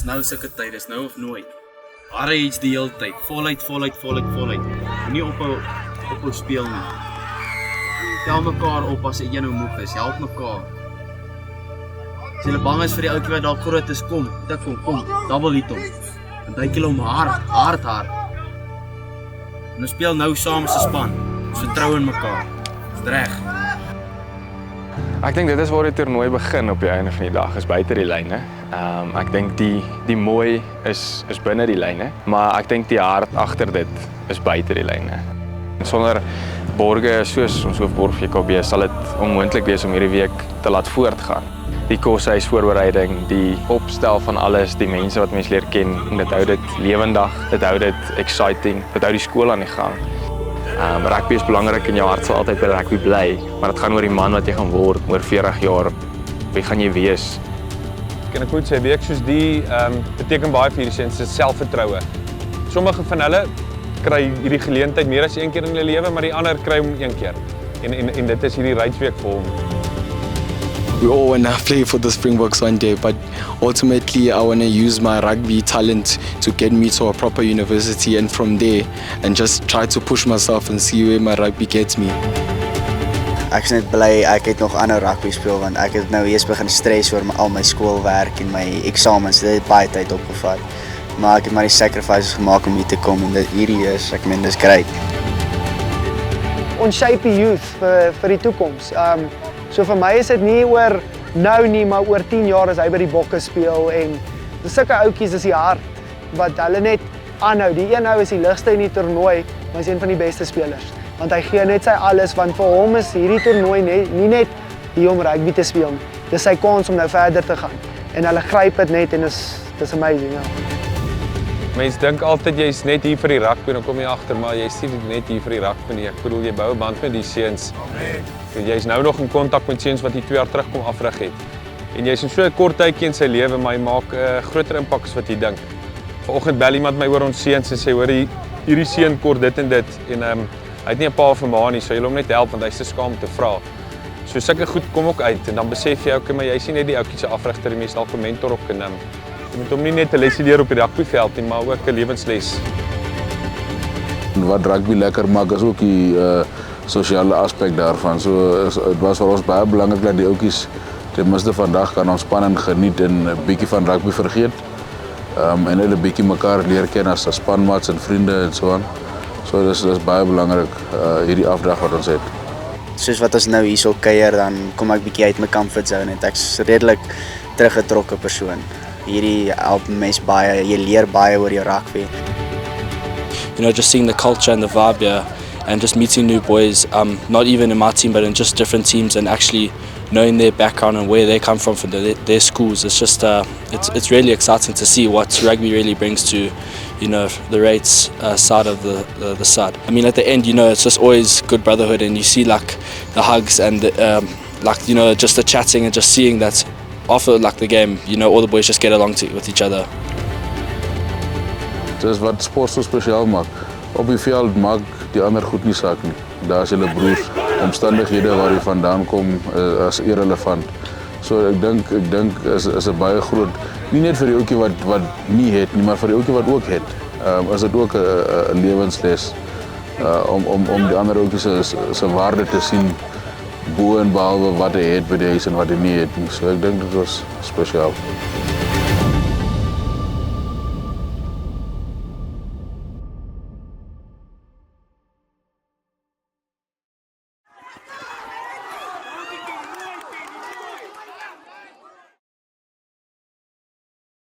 dis nou sulke tyd, dis nou of nooit. Harry iets die hele tyd, voluit. Nie ophou speel nie. Tel mekaar op as een nou moeg is, help mekaar. As jy bang is vir die ouetjie wat dalk groot is, kom, double hit hom. En duik jy hom hard. En ons speel nou saam as 'n span. Ons vertrou in mekaar. Dis reg. Ek dink dit is waar die toernooi begin op die einde van die dag, is buite die lyne. Ek dink die mooi is binne die lyne, maar ek dink die hart agter dit is buite die lyne. Sonder borge soos ons hoofborg VKB sal dit onmoontlik wees om hierdie week te laat voortgaan. Die koshuisvoorbereiding, die opstel van alles, die mense wat mens leer ken, dit hou dit lewendig, dit hou dit exciting, dit hou die skool aan die gang. Rugby is belangrik en jou hart sal altyd by rugby bly, maar dit gaan oor die man wat jy gaan word oor 40 jaar. Wie gaan jy wees? Kan ek moet sê, week soos die beteken baie vir hierdie seuns se selfvertroue. Sommige van hulle kry hierdie geleentheid meer as een keer in hulle lewe, maar die ander kry hom een keer. En dit is hierdie Rydsweek vir hom. We all want to play for the Springboks one day, but ultimately I want to use my rugby talent to get me to a proper university, and from there and just try to push myself and see where my rugby gets me. Ek is net bly ek het nog ander rugby speel, want ek het nou eers begin stres oor al my skoolwerk en my eksamens. Dit het baie tyd opgevat. Maar ek het maar die sacrifices gemaak om hier te kom en dit hierdie is, ek meen, dis great. Ons shape die youth vir die toekoms. So vir my is dit nie oor nou nie, maar oor 10 jaar as hy by die Bokke speel, en dis sulke ouetjies is die hart wat hulle net aanhou. Die een nou is die ligste in die toernooi, maar is een van die beste spelers. Want hy gee net sy alles, want vir hom is hierdie toernooi nie net hier om rugby te speel nie. Dis sy kans om nou verder te gaan. En hulle gryp dit net en dis amazing, ja. Mense dink altyd jy's net hier vir die rugby en dan kom jy agter, maar jy's nie net hier vir die rugby nie. Ek bedoel, jy bou 'n band met die seuns. Jy's nou nog in kontak met seuns wat hier 2 jaar terug kom afrig het. En jy's in so 'n kort tydjie in sy lewe, maar hy maak 'n groter impak as wat jy dink. Vanoggend bel iemand my oor ons seuns en sê, hoor, hierdie seun kort dit en dit. En hy het nie 'n pa of 'n ma nie, so jy wil hom net help want hy's te skaam om te vra. So sulke goed kom ook uit en dan besef jy, okay, maar jy's nie net die ouetjie se afrigter, jy is dalk 'n mentor ook, en jy moet hom nie net 'n lesie leer op die rugbyveld nie, maar ook 'n lewensles. Wat rugby lekker maak is ook die sosiale aspek daarvan. So dit was vir ons baie belangrik dat die ouetjies ten minste vandag kan ontspan en geniet en 'n bietjie van rugby vergeet. En hulle 'n bietjie mekaar leer ken as spanmaats en vriende en so aan. So dis baie belangrik hierdie afdag wat ons het. Soos wat ons nou hierso kuier, dan kom ek bietjie uit my comfort zone en ek's redelik teruggetrokke persoon. Hierdie help mens baie, jy leer baie oor jou rugby. You know, just seeing the culture and the vibe here, and just meeting new boys, not even in my team, but in just different teams, and actually knowing their background and where they come from their schools. It's just, it's really exciting to see what rugby really brings to, you know, the Rates side of the side. I mean, at the end, you know, it's just always good brotherhood, and you see like the hugs and like, you know, just the chatting and just seeing that after like the game, you know, all the boys just get along with each other. Dis wat sport so spesiaal maak. Op die veld maak die ander goed nie saak nie. Daar is hulle broers, omstandighede waar jy vandaan kom as irrelevant. So ek dink is 'n baie groot, nie net vir die ouetjie wat nie het nie, maar vir die ouetjie wat ook het. Is dit ook 'n lewensles om die ander ouetjies se waarde te sien bo en behalwe wat hy het by die huis en wat hy nie het nie. So ek dink dit was spesiaal.